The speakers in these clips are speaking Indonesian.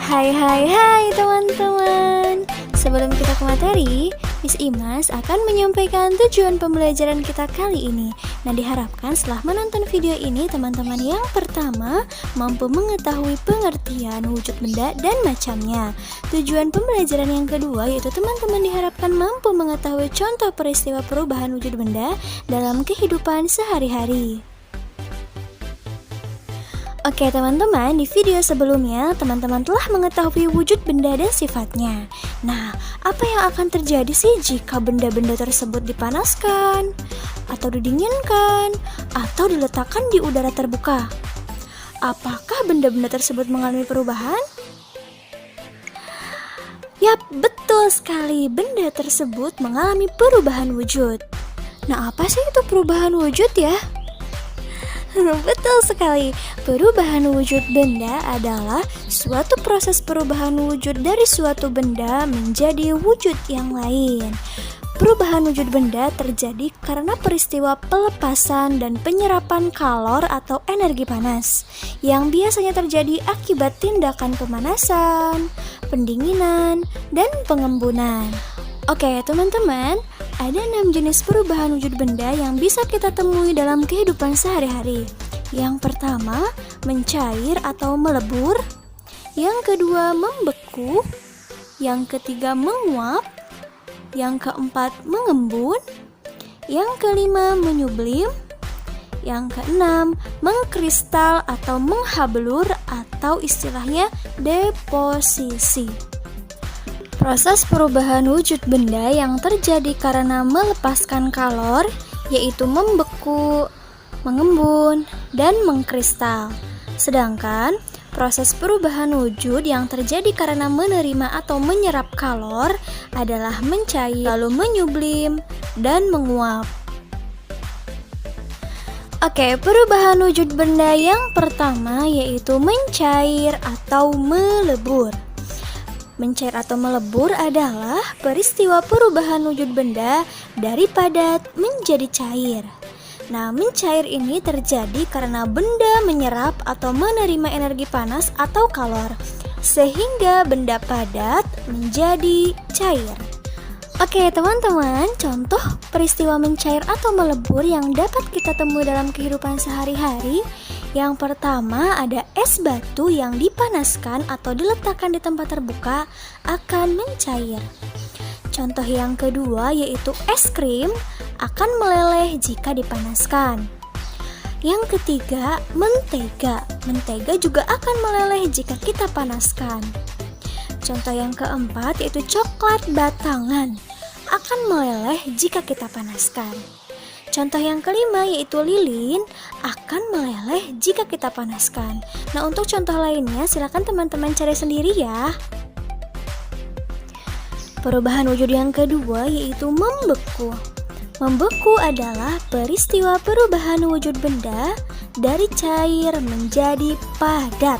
Hai teman-teman. Sebelum kita ke materi, Miss Imas akan menyampaikan tujuan pembelajaran kita kali ini. Nah, diharapkan setelah menonton video ini, teman-teman yang pertama mampu mengetahui pengertian wujud benda dan macamnya. Tujuan pembelajaran yang kedua yaitu teman-teman diharapkan mampu mengetahui contoh peristiwa perubahan wujud benda dalam kehidupan sehari-hari. Oke teman-teman, di video sebelumnya teman-teman telah mengetahui wujud benda dan sifatnya. Nah, apa yang akan terjadi sih jika benda-benda tersebut dipanaskan, atau didinginkan, atau diletakkan di udara terbuka? Apakah benda-benda tersebut mengalami perubahan? Yap, betul sekali, benda tersebut mengalami perubahan wujud. Nah, apa sih itu perubahan wujud ya? Betul sekali, perubahan wujud benda adalah suatu proses perubahan wujud dari suatu benda menjadi wujud yang lain. Perubahan wujud benda terjadi karena peristiwa pelepasan dan penyerapan kalor atau energi panas yang biasanya terjadi akibat tindakan pemanasan, pendinginan, dan pengembunan. Oke teman-teman, ada 6 jenis perubahan wujud benda yang bisa kita temui dalam kehidupan sehari-hari. Yang pertama, mencair atau melebur. Yang kedua, membeku. Yang ketiga, menguap. Yang keempat, mengembun. Yang kelima, menyublim. Yang keenam, mengkristal atau menghablur atau istilahnya deposisi. Proses perubahan wujud benda yang terjadi karena melepaskan kalor yaitu membeku, mengembun, dan mengkristal. Sedangkan proses perubahan wujud yang terjadi karena menerima atau menyerap kalor adalah mencair, lalu menyublim, dan menguap. Oke, perubahan wujud benda yang pertama yaitu mencair atau melebur. Mencair atau melebur adalah peristiwa perubahan wujud benda dari padat menjadi cair. Nah, mencair ini terjadi karena benda menyerap atau menerima energi panas atau kalor, sehingga benda padat menjadi cair. Oke teman-teman, contoh peristiwa mencair atau melebur yang dapat kita temui dalam kehidupan sehari-hari. Yang pertama ada es batu yang dipanaskan atau diletakkan di tempat terbuka akan mencair. Contoh yang kedua yaitu es krim akan meleleh jika dipanaskan. Yang ketiga, mentega. Mentega juga akan meleleh jika kita panaskan. Contoh yang keempat yaitu coklat batangan akan meleleh jika kita panaskan. Contoh yang kelima yaitu lilin akan meleleh jika kita panaskan. Nah, untuk contoh lainnya silakan teman-teman cari sendiri ya. Perubahan wujud yang kedua yaitu membeku. Membeku adalah peristiwa perubahan wujud benda dari cair menjadi padat.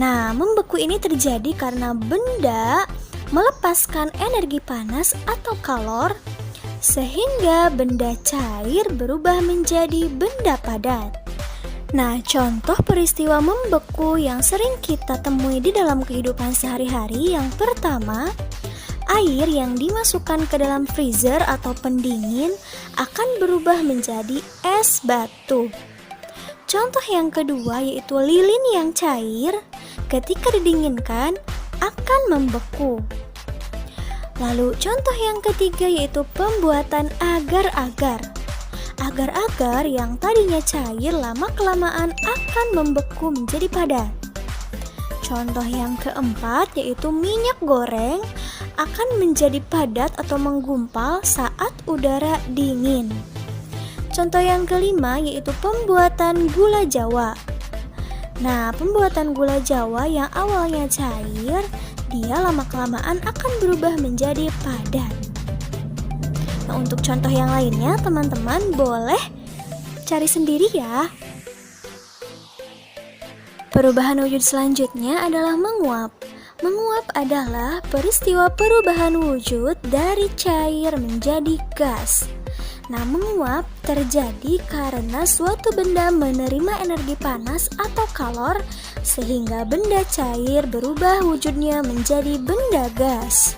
Nah, membeku ini terjadi karena benda melepaskan energi panas atau kalor sehingga benda cair berubah menjadi benda padat. Nah, contoh peristiwa membeku yang sering kita temui di dalam kehidupan sehari-hari yang pertama, air yang dimasukkan ke dalam freezer atau pendingin akan berubah menjadi es batu. Contoh yang kedua yaitu lilin yang cair ketika didinginkan akan membeku. Lalu contoh yang ketiga yaitu pembuatan agar-agar. Agar-agar yang tadinya cair lama-kelamaan akan membeku menjadi padat. Contoh yang keempat yaitu minyak goreng akan menjadi padat atau menggumpal saat udara dingin. Contoh yang kelima yaitu pembuatan gula Jawa. Nah, pembuatan gula Jawa yang awalnya cair dia lama-kelamaan akan berubah menjadi padat. Nah, untuk contoh yang lainnya teman-teman boleh cari sendiri ya. Perubahan wujud selanjutnya adalah menguap. Menguap adalah peristiwa perubahan wujud dari cair menjadi gas. Nah, menguap terjadi karena suatu benda menerima energi panas atau kalor sehingga benda cair berubah wujudnya menjadi benda gas.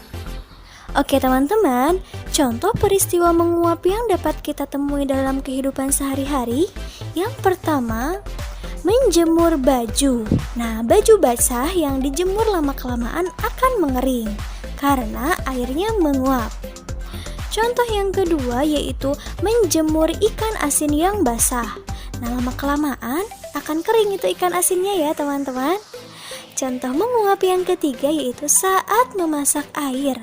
Oke teman-teman, contoh peristiwa menguap yang dapat kita temui dalam kehidupan sehari-hari. Yang pertama, menjemur baju. Nah, baju basah yang dijemur lama-kelamaan akan mengering karena airnya menguap. Contoh yang kedua yaitu menjemur ikan asin yang basah. Nah, lama-kelamaan akan kering itu ikan asinnya ya teman-teman. Contoh menguap yang ketiga yaitu saat memasak air.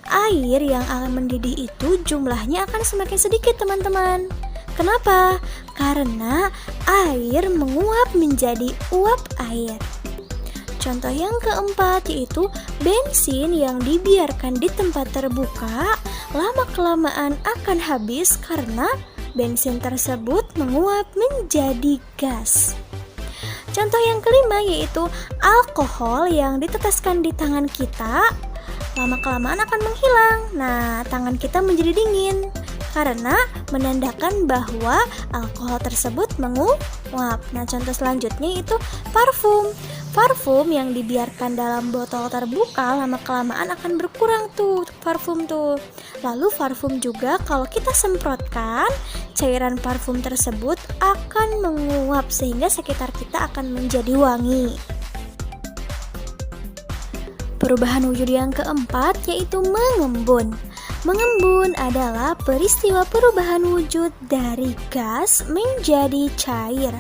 Air yang akan mendidih itu jumlahnya akan semakin sedikit teman-teman. Kenapa? Karena air menguap menjadi uap air. Contoh yang keempat yaitu bensin yang dibiarkan di tempat terbuka lama-kelamaan akan habis karena bensin tersebut menguap menjadi gas. Contoh yang kelima yaitu alkohol yang diteteskan di tangan kita lama-kelamaan akan menghilang. Nah, tangan kita menjadi dingin karena menandakan bahwa alkohol tersebut menguap. Nah, contoh selanjutnya itu parfum. Parfum yang dibiarkan dalam botol terbuka lama-kelamaan akan berkurang tuh parfum tuh. Lalu parfum juga kalau kita semprotkan, cairan parfum tersebut akan menguap sehingga sekitar kita akan menjadi wangi. Perubahan wujud yang keempat yaitu mengembun. Mengembun adalah peristiwa perubahan wujud dari gas menjadi cair.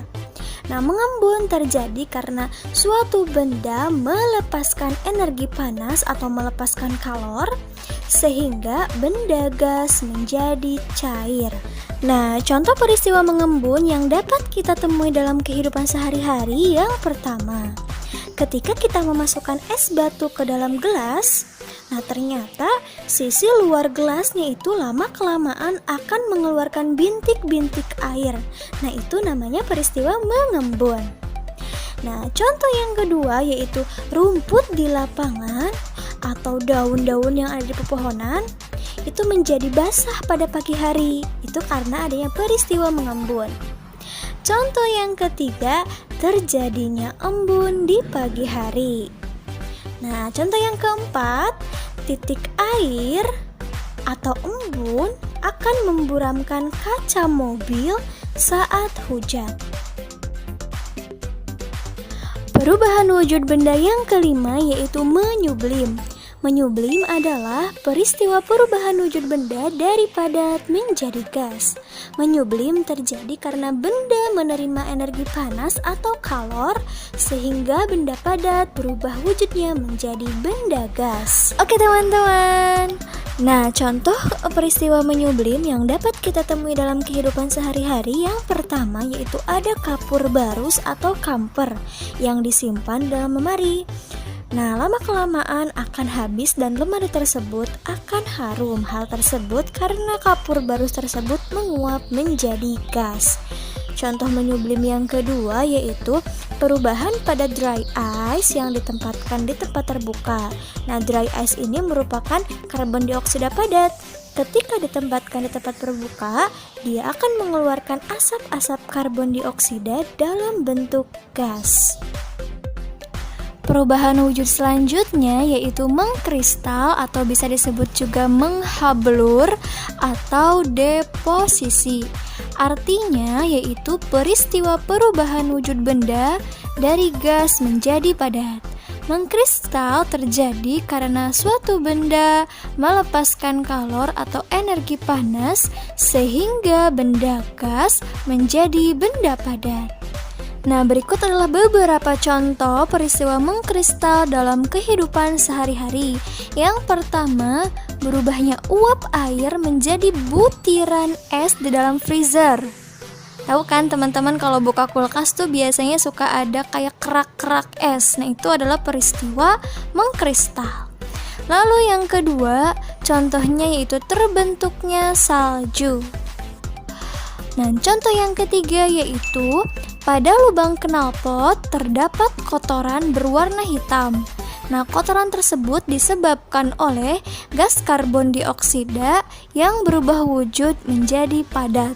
Nah, mengembun terjadi karena suatu benda melepaskan energi panas atau melepaskan kalor sehingga benda gas menjadi cair. Nah, contoh peristiwa mengembun yang dapat kita temui dalam kehidupan sehari-hari yang pertama, ketika kita memasukkan es batu ke dalam gelas, nah ternyata sisi luar gelasnya itu lama-kelamaan akan mengeluarkan bintik-bintik air. Nah, itu namanya peristiwa mengembun. Nah, contoh yang kedua yaitu rumput di lapangan atau daun-daun yang ada di pepohonan itu menjadi basah pada pagi hari. Itu karena adanya peristiwa mengembun. Contoh yang ketiga, terjadinya embun di pagi hari. Nah, contoh yang keempat, titik air atau embun akan memburamkan kaca mobil saat hujan. Perubahan wujud benda yang kelima yaitu menyublim. Menyublim adalah peristiwa perubahan wujud benda dari padat menjadi gas. Menyublim terjadi karena benda menerima energi panas atau kalor sehingga benda padat berubah wujudnya menjadi benda gas. Oke teman-teman. Nah, contoh peristiwa menyublim yang dapat kita temui dalam kehidupan sehari-hari yang pertama yaitu ada kapur barus atau kamper yang disimpan dalam lemari. Nah, lama-kelamaan akan habis dan lemari tersebut akan harum. Hal tersebut karena kapur barus tersebut menguap menjadi gas. Contoh menyublim yang kedua yaitu perubahan pada dry ice yang ditempatkan di tempat terbuka. Nah, dry ice ini merupakan karbon dioksida padat. Ketika ditempatkan di tempat terbuka, dia akan mengeluarkan asap-asap karbon dioksida dalam bentuk gas. Perubahan wujud selanjutnya yaitu mengkristal atau bisa disebut juga menghablur atau deposisi. Artinya yaitu peristiwa perubahan wujud benda dari gas menjadi padat. Mengkristal terjadi karena suatu benda melepaskan kalor atau energi panas sehingga benda gas menjadi benda padat. Nah, berikut adalah beberapa contoh peristiwa mengkristal dalam kehidupan sehari-hari. Yang pertama, berubahnya uap air menjadi butiran es di dalam freezer. Tahu kan teman-teman kalau buka kulkas tuh biasanya suka ada kayak kerak-kerak es. Nah, itu adalah peristiwa mengkristal. Lalu yang kedua, contohnya yaitu terbentuknya salju. Nah, contoh yang ketiga yaitu pada lubang knalpot terdapat kotoran berwarna hitam. Nah, kotoran tersebut disebabkan oleh gas karbon dioksida yang berubah wujud menjadi padat.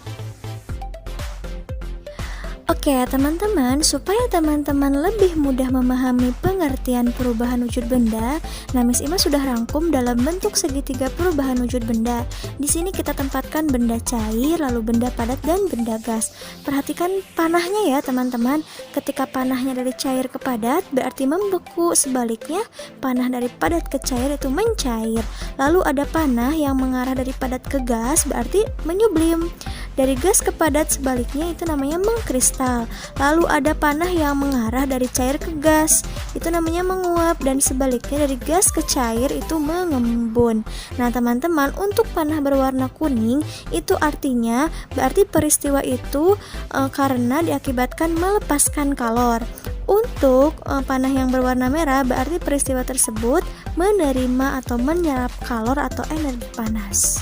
Oke, teman-teman, supaya teman-teman lebih mudah memahami pengertian perubahan wujud benda, nah Miss Ima sudah rangkum dalam bentuk segitiga perubahan wujud benda. Di sini kita tempatkan benda cair, lalu benda padat dan benda gas. Perhatikan panahnya ya, teman-teman. Ketika panahnya dari cair ke padat, berarti membeku. Sebaliknya, panah dari padat ke cair itu mencair. Lalu ada panah yang mengarah dari padat ke gas, berarti menyublim. Dari gas ke padat sebaliknya itu namanya mengkristal. Lalu ada panah yang mengarah dari cair ke gas, itu namanya menguap, dan sebaliknya dari gas ke cair itu mengembun. Nah teman-teman, untuk panah berwarna kuning itu artinya berarti peristiwa itu karena diakibatkan melepaskan kalor. Untuk panah yang berwarna merah berarti peristiwa tersebut menerima atau menyerap kalor atau energi panas.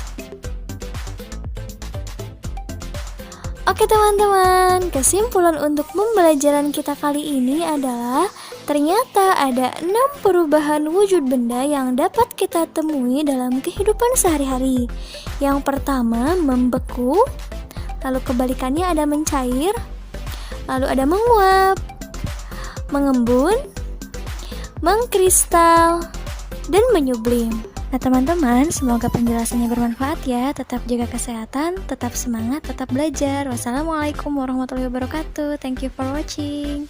Oke teman-teman, kesimpulan untuk pembelajaran kita kali ini adalah ternyata ada 6 perubahan wujud benda yang dapat kita temui dalam kehidupan sehari-hari. Yang pertama, membeku, lalu kebalikannya ada mencair, lalu ada menguap, mengembun, mengkristal, dan menyublim. Nah teman-teman, semoga penjelasannya bermanfaat ya. Tetap jaga kesehatan, tetap semangat, tetap belajar. Wassalamualaikum warahmatullahi wabarakatuh. Thank you for watching.